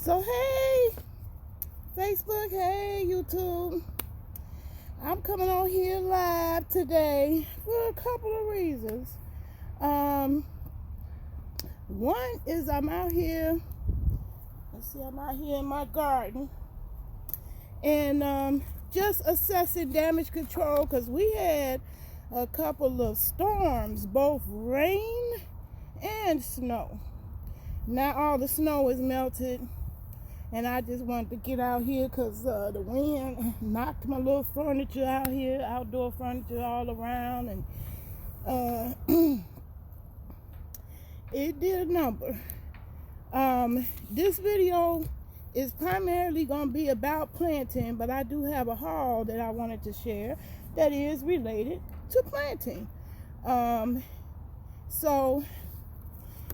So hey Facebook, hey YouTube, I'm coming on here live today for a couple of reasons. One is I'm out here, I'm out here in my garden and just assessing damage control, because we had a couple of storms, both rain and snow. Now all the snow is melted, and I just wanted to get out here because the wind knocked my little furniture out here, outdoor furniture all around, and it did a number. This video is primarily going to be about planting, but I do have a haul that I wanted to share that is related to planting. So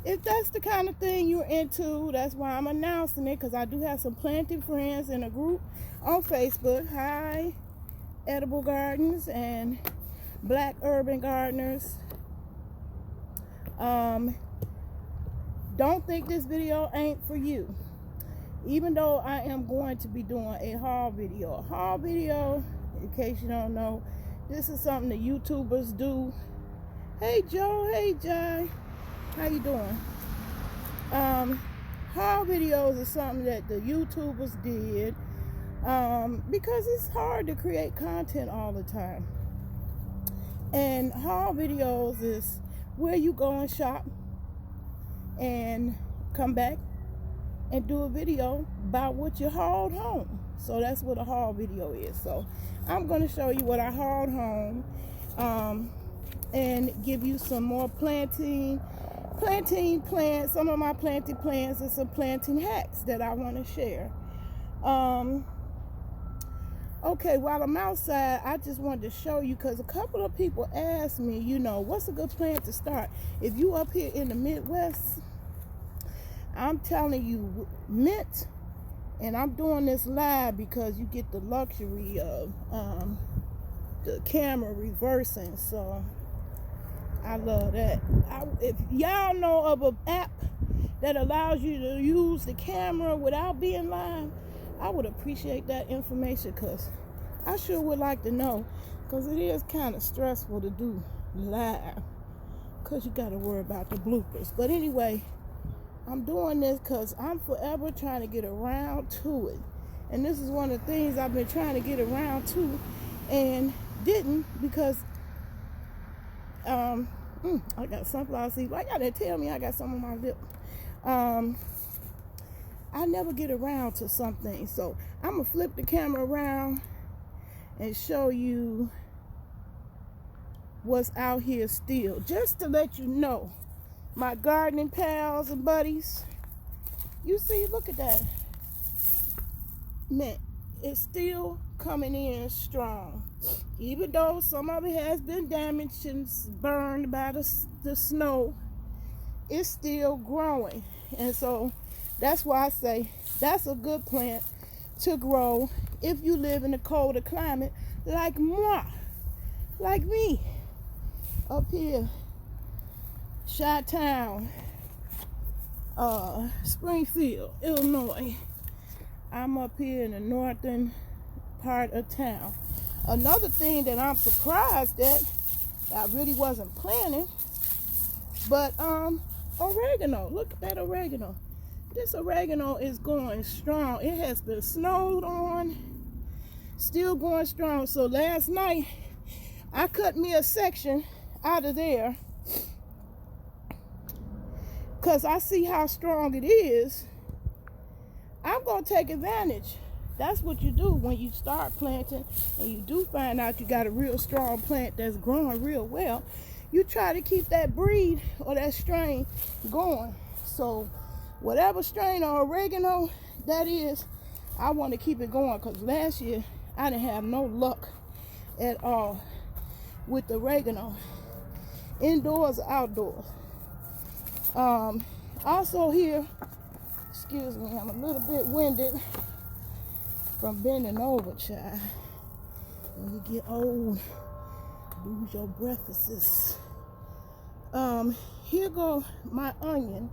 if that's the kind of thing you're into, that's why I'm announcing it, because I do have some planting friends in a group on Facebook. Hi, Edible Gardens and Black Urban Gardeners. Don't think this video ain't for you, even though I am going to be doing a haul video. A haul video, in case you don't know, this is something the YouTubers do. Hey Joe, hey Jai, how you doing? Haul videos is something that the YouTubers did because it's hard to create content all the time. And haul videos is where you go and shop and come back and do a video about what you hauled home. So that's what a haul video is. So I'm going to show you what I hauled home and give you some more planting plants, some of my planting plants, and some planting hacks that I want to share. Okay, while I'm outside, I just wanted to show you, because a couple of people asked me, what's a good plant to start? If you up here in the Midwest, I'm telling you, mint. And I'm doing this live because you get the luxury of the camera reversing. So I love that. If y'all know of an app that allows you to use the camera without being live, I would appreciate that information, because I sure would like to know, because it is kind of stressful to do live because you got to worry about the bloopers. But anyway, I'm doing this because I'm forever trying to get around to it. And this is one of the things I've been trying to get around to and didn't, because I got sunflower seeds. Why y'all didn't tell me I got some on my lip? I never get around to something. So I'm going to flip the camera around and show you what's out here still. Just to let you know, my gardening pals and buddies, you see, look at that. Man, it's still coming in strong. Even though some of it has been damaged and burned by the snow, it's still growing. And so that's why I say that's a good plant to grow if you live in a colder climate like moi, like me, up here, Chi-Town, Springfield, Illinois. I'm up here in the northern part of town. Another thing that I'm surprised at, I really wasn't planning, but oregano. Look at that oregano. This oregano is going strong. It has been snowed on, still going strong. So last night I cut me a section out of there because I see how strong it is. I'm going to take advantage. That's what you do when you start planting and you do find out you got a real strong plant that's growing real well. You try to keep that breed or that strain going. So whatever strain of oregano that is, I want to keep it going, because last year I didn't have no luck at all with the oregano, indoors or outdoors. Also here, excuse me, I'm a little bit winded from bending over, child. When you get old, lose your breathaces. Here go my onion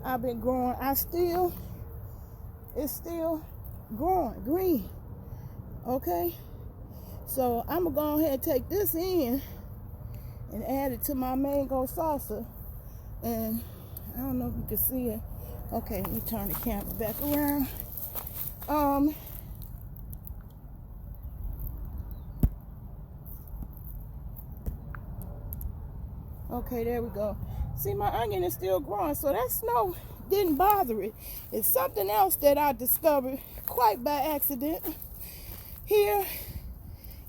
I've been growing. I still it's still growing green. Okay, so I'm gonna go ahead and take this in and add it to my mango salsa. And I don't know if you can see it. Okay, let me turn the camera back around. Okay, there we go. See, my onion is still growing, so that snow didn't bother it. It's something else that I discovered quite by accident. Here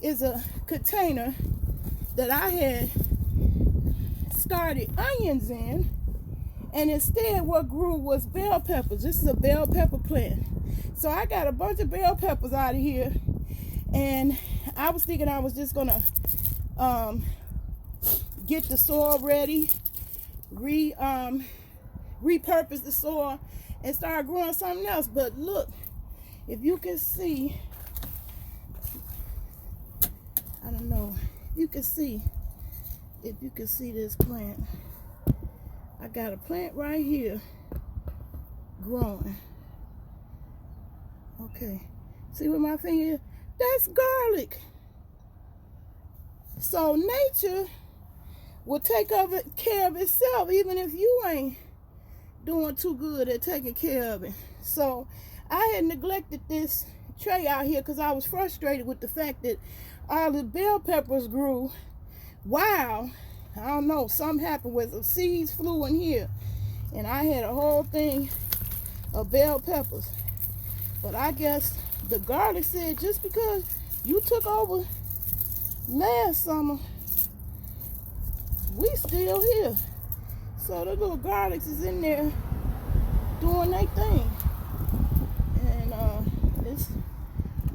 is a container that I had started onions in, and instead what grew was bell peppers. This is a bell pepper plant. So I got a bunch of bell peppers out of here, and I was thinking I was just gonna get the soil ready, repurpose the soil, and start growing something else. But look, if you can see, I don't know, you can see, if you can see this plant. I got a plant right here growing. Okay, see where my finger is? That's garlic. So nature will take care of itself, even if you ain't doing too good at taking care of it. So I had neglected this tray out here because I was frustrated with the fact that all the bell peppers grew. Wow, I don't know, something happened where some seeds flew in here, and I had a whole thing of bell peppers. But I guess the garlic said, just because you took over last summer, we still here. So the little garlics is in there doing their thing. And this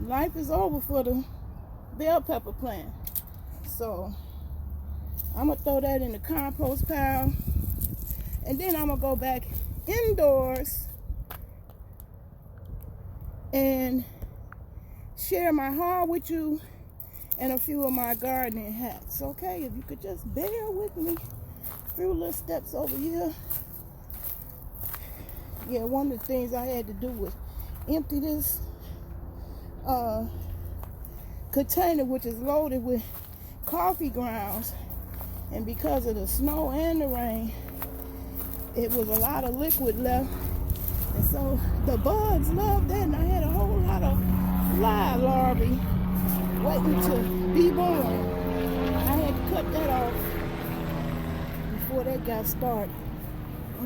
life is over for the bell pepper plant. So I'm gonna throw that in the compost pile, and then I'm gonna go back indoors and share my haul with you and a few of my gardening hacks. Okay, if you could just bear with me. A few little steps over here. Yeah, one of the things I had to do was empty this container, which is loaded with coffee grounds, and because of the snow and the rain, it was a lot of liquid left, and so the bugs loved that, and I had a whole lot of fly larvae waiting to be born. I had to cut that off before that got started.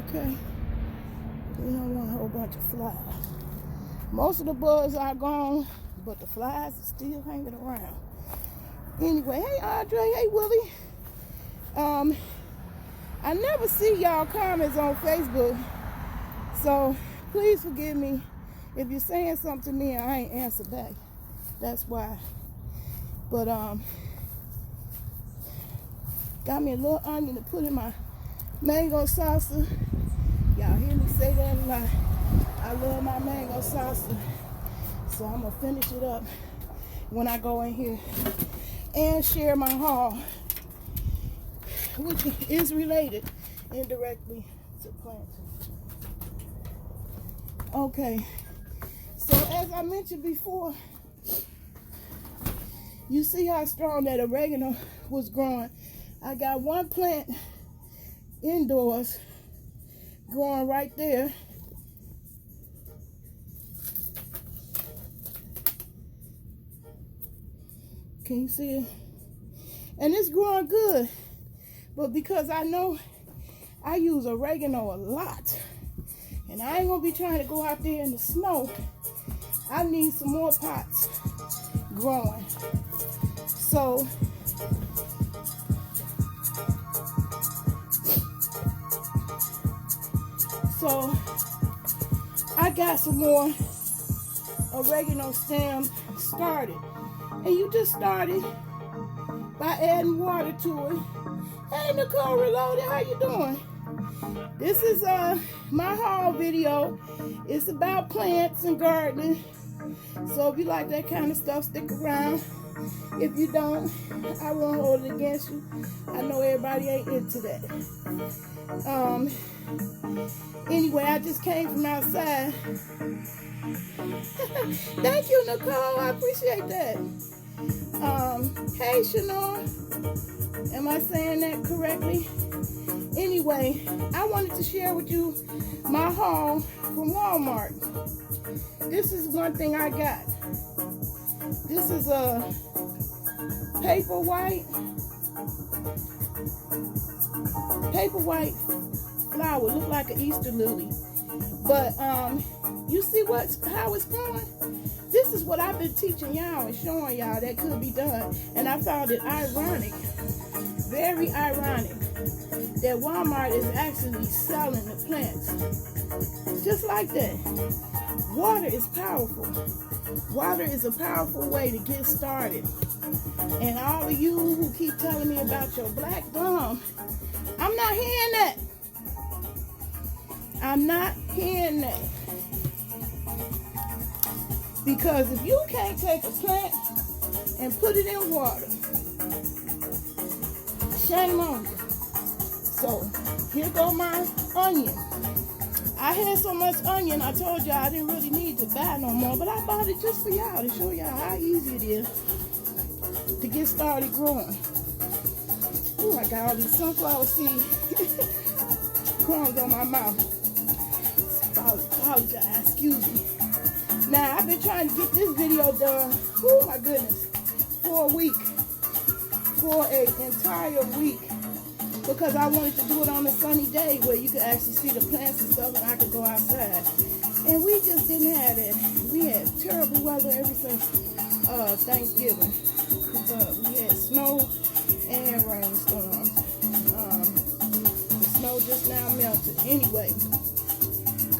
Okay, we don't want a whole bunch of flies. Most of the bugs are gone, but the flies are still hanging around. Anyway, hey Andre, hey Willie. I never see y'all comments on Facebook, so please forgive me if you're saying something to me and I ain't answer back. That's why. But got me a little onion to put in my mango salsa. Y'all hear me say that a lot. I love my mango salsa, so I'm gonna finish it up when I go in here and share my haul, which is related indirectly to planting. Okay, so as I mentioned before, you see how strong that oregano was growing. I got one plant indoors growing right there. Can you see it? And it's growing good. But because I know I use oregano a lot, and I ain't gonna be trying to go out there in the snow, I need some more pots growing. So I got some more oregano stems started. And you just started by adding water to it. Hey Nicole Reloaded, how you doing? This is my haul video. It's about plants and gardening. So if you like that kind of stuff, stick around. If you don't, I won't hold it against you. I know everybody ain't into that. Anyway, I just came from outside Thank you, Nicole. I appreciate that. Hey, Shanor. Am I saying that correctly? Anyway, I wanted to share with you my haul from Walmart. This is one thing I got. This is a paper white flower. Look like an Easter lily. But you see how it's growing? This is what I've been teaching y'all and showing y'all that could be done. And I found it ironic, very ironic, that Walmart is actually selling the plants. Just like that. Water is powerful. Water is a powerful way to get started. And all of you who keep telling me about your black thumb, I'm not hearing that. I'm not hearing that. Because if you can't take a plant and put it in water, shame on you. So here go my onion. I had so much onion, I told y'all I didn't really need to buy no more, but I bought it just for y'all to show y'all how easy it is to get started growing. Oh, I got all these sunflower seed crumbs on my mouth. Apologize, excuse me. Now, I've been trying to get this video done, oh my goodness, for an entire week, because I wanted to do it on a sunny day where you could actually see the plants and stuff and I could go outside. And we just didn't have that. We had terrible weather ever since Thanksgiving. We had snow and rainstorms. The snow just now melted. Anyway,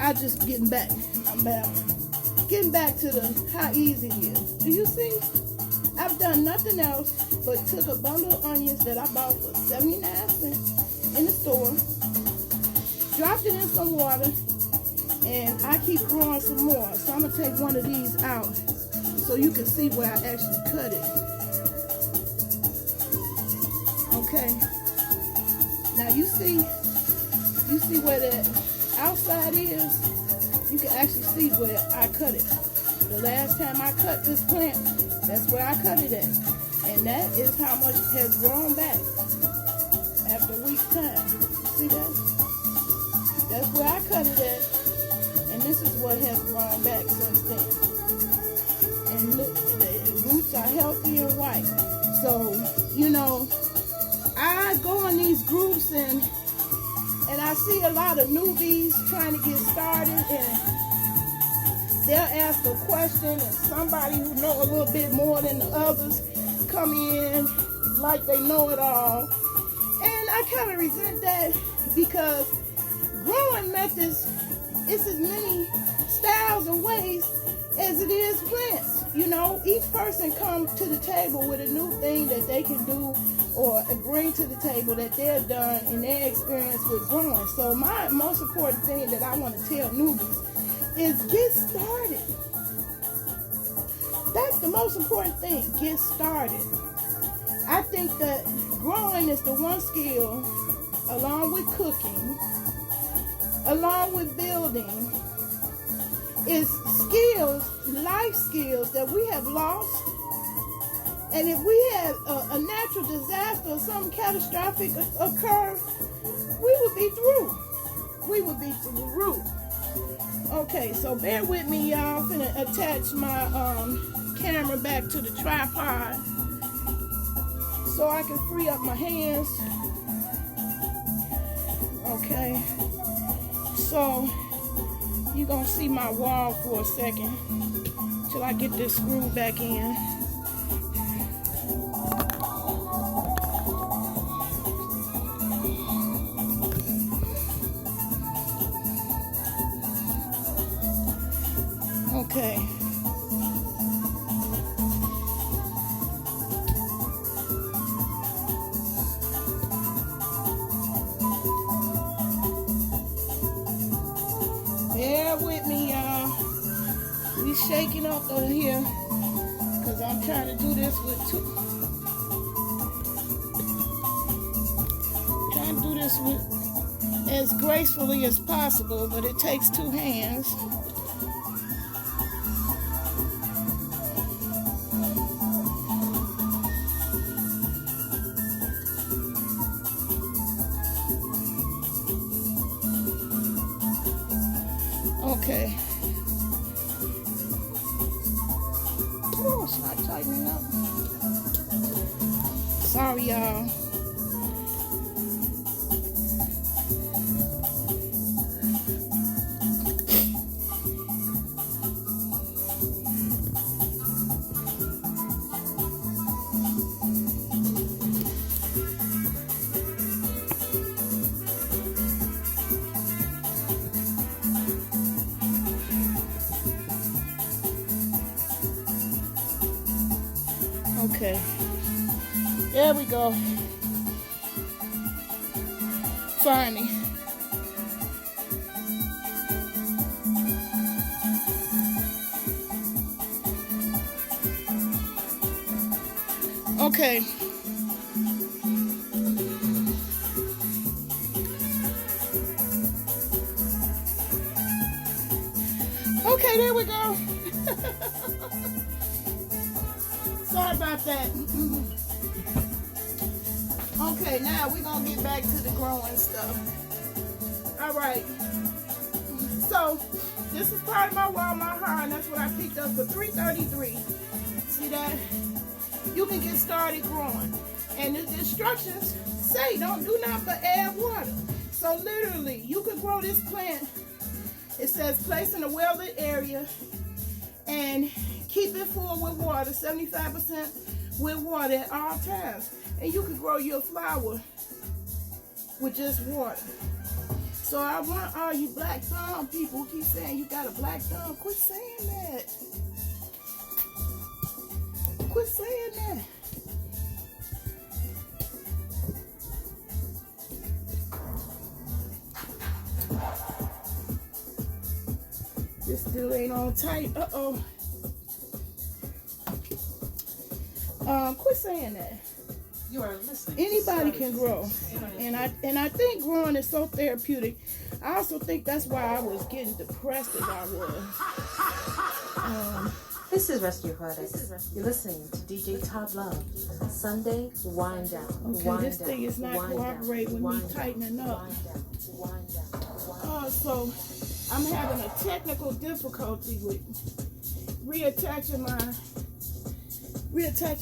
I'm getting back to how easy it is. Do you see? I've done nothing else but took a bundle of onions that I bought for 79 cents in the store, dropped it in some water, and I keep growing some more. So I'm gonna take one of these out so you can see where I actually cut it. Okay. Now you see where the outside is? You can actually see where I cut it. The last time I cut this plant, that's where I cut it at. And that is how much it has grown back after a week's time. See that? That's where I cut it at. And this is what has grown back since then. And look, the roots are healthy and white. So, you know, I go in these groups and I see a lot of newbies trying to get started, and they'll ask a question and somebody who know a little bit more than the others come in like they know it all. And I kind of resent that, because growing methods, it's as many styles and ways as it is plants. You know, each person comes to the table with a new thing that they can do or bring to the table that they're done in their experience with growing. So my most important thing that I want to tell newbies is get started. That's the most important thing, get started. I think that growing is the one skill, along with cooking, along with building, is skills, life skills that we have lost. And if we had a natural disaster or something catastrophic occur, we would be through. We would be through. Okay, so bear with me, y'all. I'm gonna attach my camera back to the tripod so I can free up my hands. Okay, so you're gonna see my wall for a second till I get this screw back in. Okay. Bear with me, y'all. We shaking up over here because I'm trying to do this with as gracefully as possible, but it takes two hands. Okay. Oh, it's not tightening up. Sorry, y'all. Okay, there we go. Finally. Okay. Okay, there we go. Sorry about that. Okay, now we're gonna get back to the growing stuff. All right. So this is part of my Walmart haul, and that's what I picked up for $3.33. See that? You can get started growing, and the instructions say don't do nothing but add water. So literally, you could grow this plant. It says place in a well-lit area and keep it full with water, 75% with water at all times. And you can grow your flower with just water. So I want all you black thumb people who keep saying you got a black thumb, quit saying that. Quit saying that. This still ain't on tight. Uh-oh. Quit saying that. You are listening. Anybody can grow, and I think growing is so therapeutic. I also think that's why I was getting depressed as I was. This is Rescue Friday. You're listening to DJ Todd Love. Sunday Wind Down. Okay, this thing is not cooperating with me tightening up. So I'm having a technical difficulty with reattaching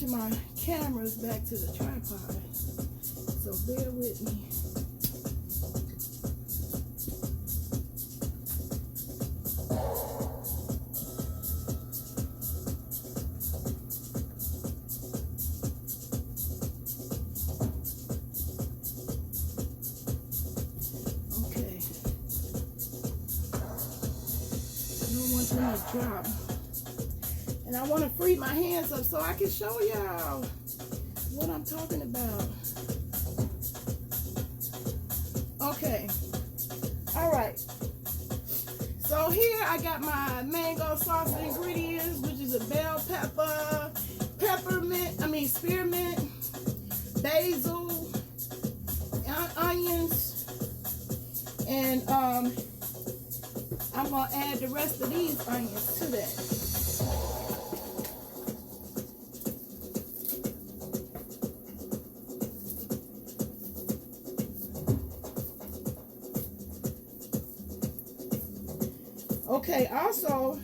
my cameras back to the tripod. So bear with me. Okay. I don't want them to drop. And I want to free my hands up so I can show y'all what I'm talking about. Okay. All right. So here I got my mango sauce ingredients, which is a bell pepper, spearmint, basil, onions, and I'm going to add the rest of these onions to that. Okay, also,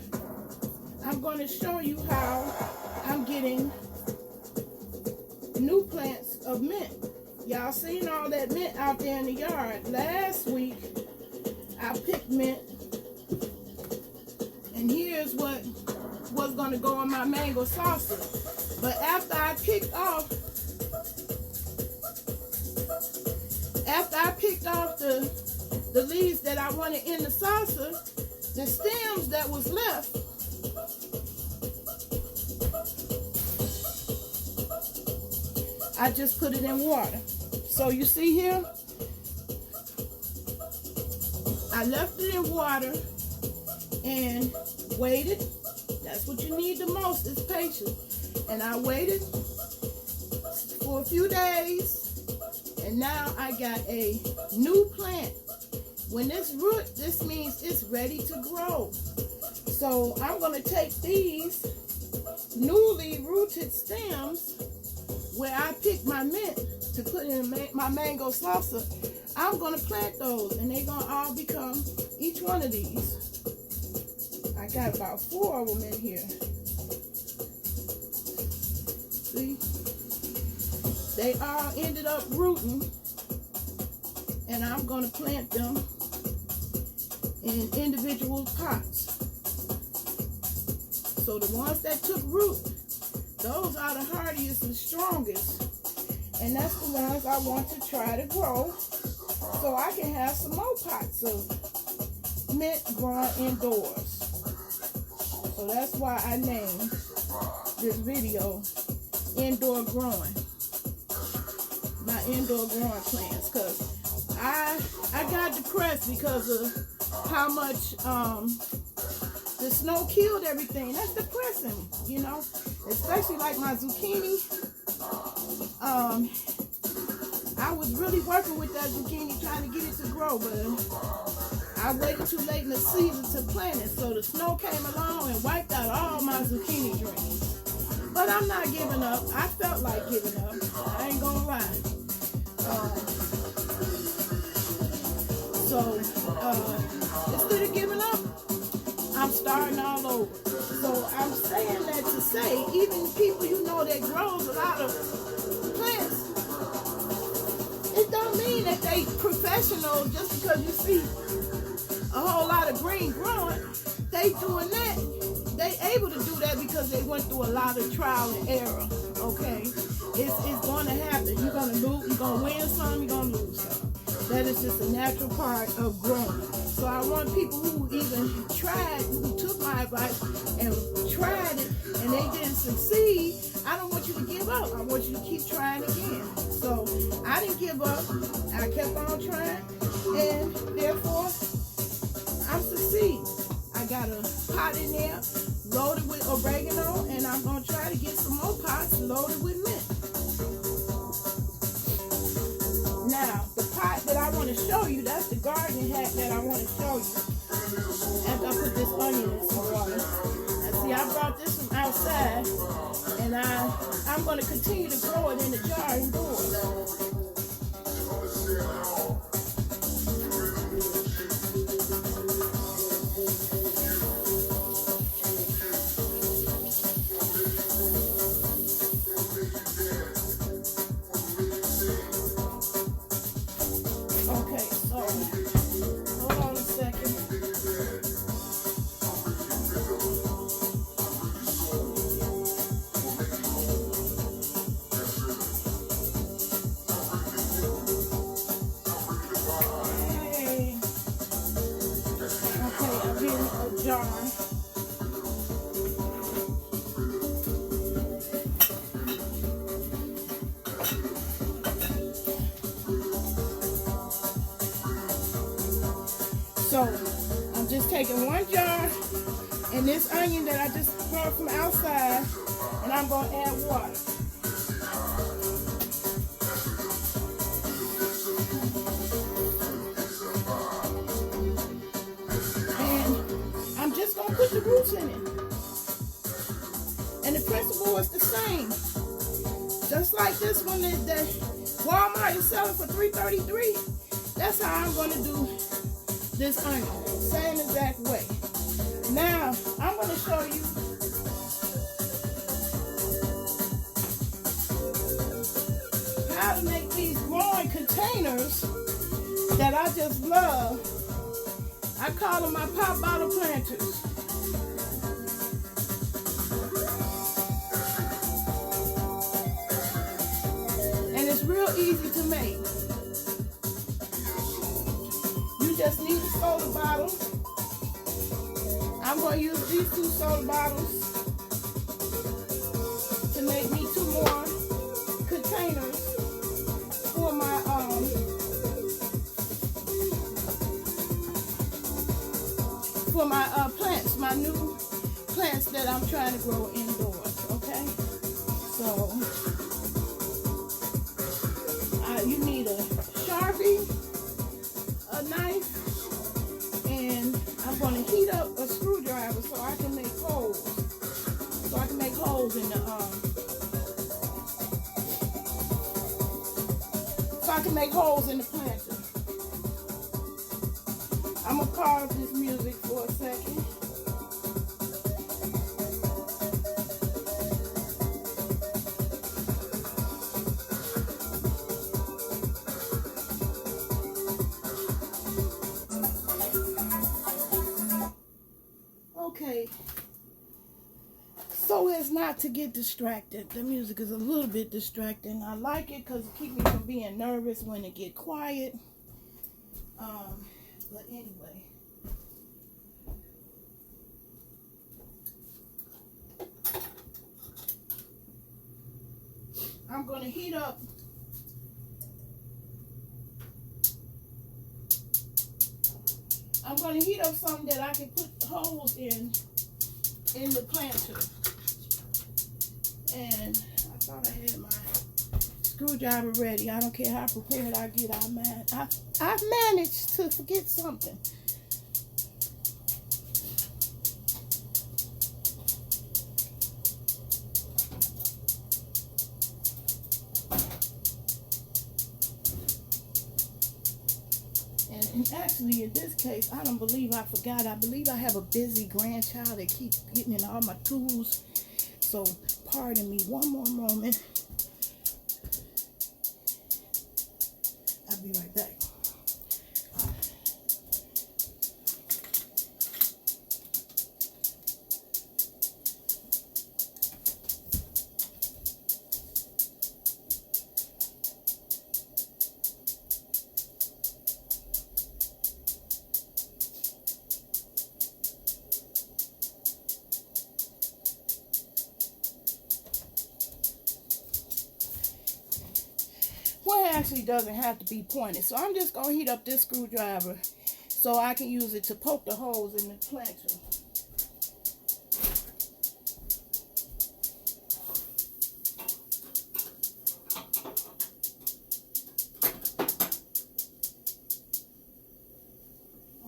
I'm going to show you how I'm getting new plants of mint. Y'all seen all that mint out there in the yard. Last week, I picked mint. And here's what was going to go in my mango salsa. But after I picked off the leaves that I wanted in the salsa, the stems that was left, I just put it in water. So you see here, I left it in water and waited. That's what you need the most, is patience. And I waited for a few days, and now I got a new plant. When this root, this means it's ready to grow. So I'm going to take these newly rooted stems where I picked my mint to put in my mango salsa. I'm going to plant those, and they're going to all become each one of these. I got about 4 of them in here. See? They all ended up rooting, and I'm going to plant them in individual pots. So the ones that took root, those are the hardiest and strongest. And that's the ones I want to try to grow so I can have some more pots of mint growing indoors. So that's why I named this video Indoor Growing. My indoor growing plants, because I got depressed because of how much the snow killed everything. That's depressing, you know, especially like my zucchini. I was really working with that zucchini trying to get it to grow, but I waited too late in the season to plant it, so the snow came along and wiped out all my zucchini dreams. But I'm not giving up. I felt like giving up. I ain't gonna lie. Instead of giving up, I'm starting all over. So I'm saying that to say, even people you know that grows a lot of plants, it don't mean that they professional just because you see a whole lot of green growing. They doing that. They able to do that because they went through a lot of trial and error. Okay, it's going to happen. You're going to lose. You're going to win some. You're going to lose some. That is just a natural part of growing. So I want people who even tried, who took my advice and tried it and they didn't succeed, I don't want you to give up. I want you to keep trying again. So I didn't give up. I kept on trying, and therefore I'm succeeding. I got a pot in there loaded with oregano, and I'm going to try to get some more pots loaded with mint. Now, the pot that I want to show you, that's the gardening hack that I want to show you. After I put this onion in some water. Now, see, I brought this from outside, and I'm going to continue to grow it in the jar indoors. So I'm just taking one jar and this onion that I just brought from outside, and I'm going to add water. And I'm just going to put the roots in it. And the principle is the same. Just like this one that Walmart is selling for $3.33. That's how I'm going to do this onion, same exact way. Now, I'm going to show you how to make these growing containers that I just love. I call them my pop bottle planters. And it's real easy to make. Just need a soda bottle. I'm going to use these 2 soda bottles to make me 2 more containers for my plants, my new plants that I'm trying to grow indoors. Okay, so you need a Sharpie, a knife, and I'm going to heat up a screwdriver so I can make holes. So I can make holes in the planter. I'm gonna pause this music for a second. Okay. So as not to get distracted. The music is a little bit distracting. I like it because it keeps me from being nervous when it get quiet. But anyway. I'm going to heat up something that I can put holes in the planter. And I thought I had my screwdriver ready. I don't care how prepared I get. I've managed to forget something. And actually, in this case, I don't believe I forgot. I believe I have a busy grandchild that keeps getting in all my tools. So, pardon me one more moment. I'll be right back. Well, it actually doesn't have to be pointed. So I'm just going to heat up this screwdriver so I can use it to poke the holes in the planter.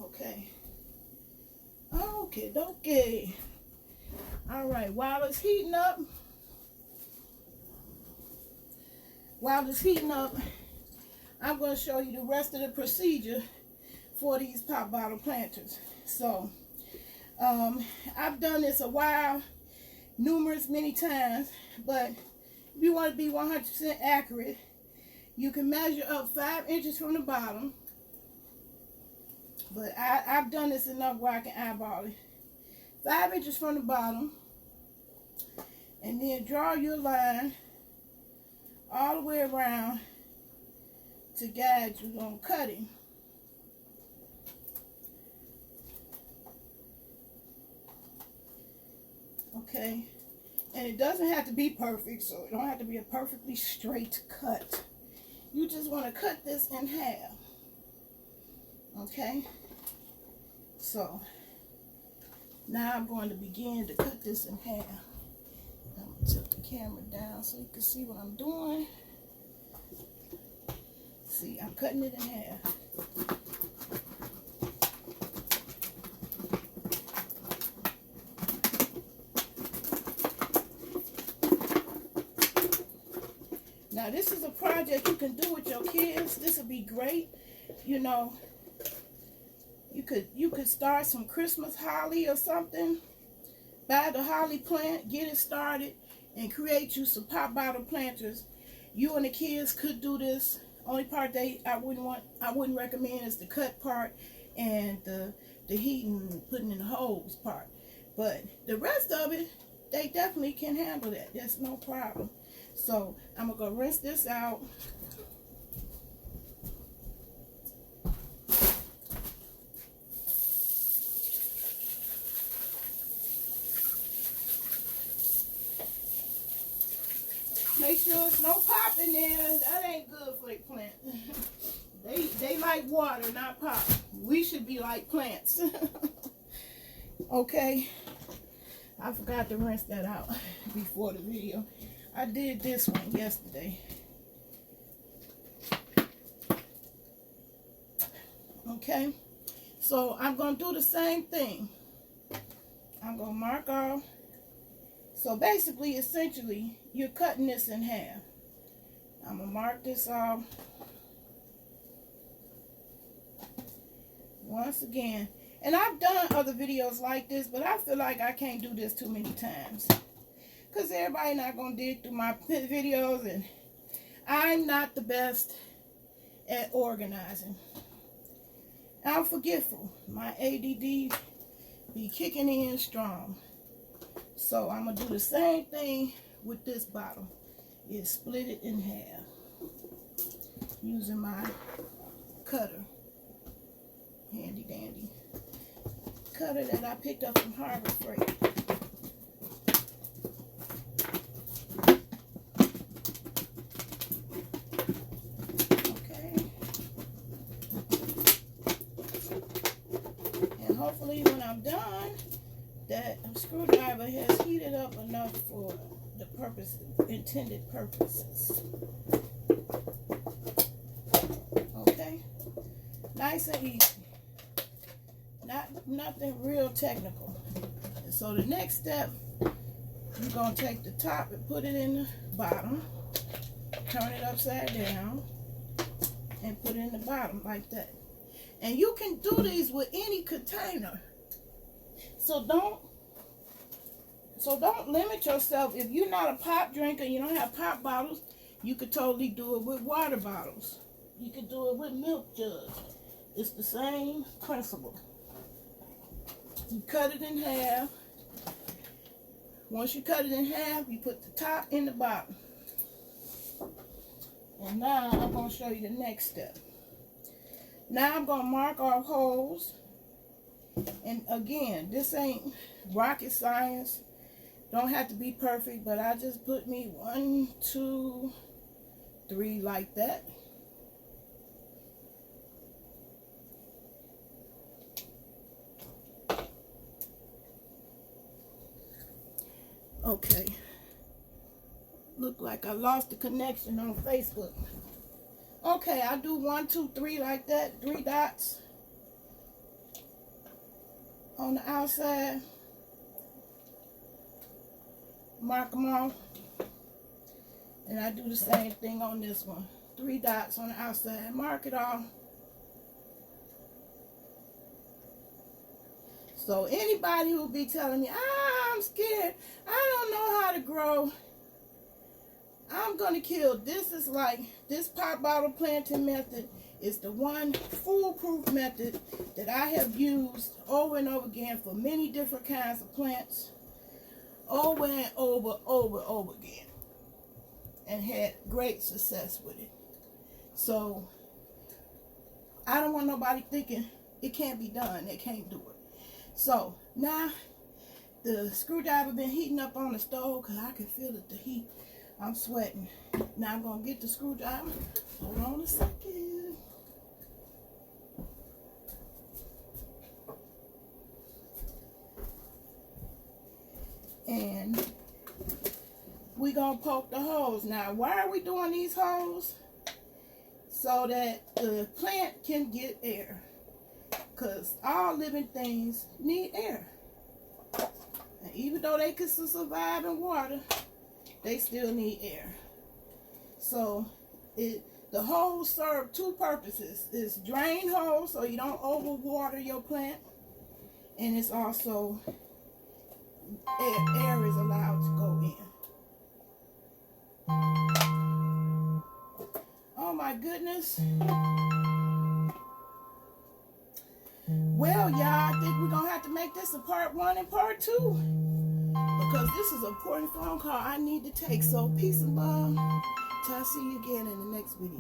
Okay. Okay. All right, while it's heating up, I'm going to show you the rest of the procedure for these pop bottle planters. So, I've done this a while, many times, but if you want to be 100% accurate, you can measure up 5 inches from the bottom, but I've done this enough where I can eyeball it. 5 inches from the bottom, and then draw your line all the way around to guide you on cutting. Okay, and it doesn't have to be perfect, so it don't have to be a perfectly straight cut. You just want to cut this in half. Okay, so now I'm going to begin to cut this in half. I'm going to tilt the camera down so you can see what I'm doing. See, I'm cutting it in half. Now, this is a project you can do with your kids. This would be great. You know, you could start some Christmas holly or something. Buy the holly plant, get it started, and create you some pop bottle planters. You and the kids could do this. Only part I wouldn't recommend is the cut part and the heating and putting in the holes part. But the rest of it, they definitely can handle that. That's no problem. So I'm gonna go rinse this out. Make sure there's no pop in there. That ain't good for the plant. They like water, not pop. We should be like plants. Okay. I forgot to rinse that out before the video. I did this one yesterday. Okay. So I'm going to do the same thing. I'm going to mark off. So basically, essentially, you're cutting this in half. I'm going to mark this off. Once again. And I've done other videos like this, but I feel like I can't do this too many times. Because everybody not going to dig through my videos, and I'm not the best at organizing. I'm forgetful. My ADD be kicking in strong. So I'm going to do the same thing with this bottle. Is split it in half using my cutter. Handy dandy cutter that I picked up from Harbor Freight. Okay. And hopefully when I'm done, that screwdriver has heated up enough for the intended purposes. Okay, nice and easy. Nothing real technical. And so the next step, you're gonna take the top and put it in the bottom, turn it upside down, and put it in the bottom like that. And you can do these with any container. So don't limit yourself. If you're not a pop drinker, you don't have pop bottles, you could totally do it with water bottles. You could do it with milk jugs. It's the same principle. You cut it in half. Once you cut it in half, you put the top in the bottom. And now I'm going to show you the next step. Now I'm going to mark off holes. And again, this ain't rocket science. Don't have to be perfect, but I just put me 1, 2, 3 like that. Okay. Look like I lost the connection on Facebook. Okay, I do 1, 2, 3 like that. 3 dots on the outside. Mark them off. And I do the same thing on this one. 3 dots on the outside. Mark it off. So anybody who be telling me, I'm scared, I don't know how to grow, I'm going to kill. This is like, this pop bottle planting method is the one foolproof method that I have used over and over again for many different kinds of plants. Over and over again. And had great success with it. So, I don't want nobody thinking it can't be done. They can't do it. So, now, the screwdriver been heating up on the stove because I can feel it, the heat. I'm sweating. Now I'm going to get the screwdriver. Hold on a second. And we're going to poke the holes. Now, why are we doing these holes? So that the plant can get air. Because all living things need air. And even though they can survive in water, they still need air. So the holes serve 2 purposes. It's drain holes so you don't overwater your plant. And it's also air is allowed to go in. Oh my goodness. Well, y'all, I think we're going to have to make this a part 1 and part 2. Because this is an important phone call I need to take. So, peace and love. Till I see you again in the next video.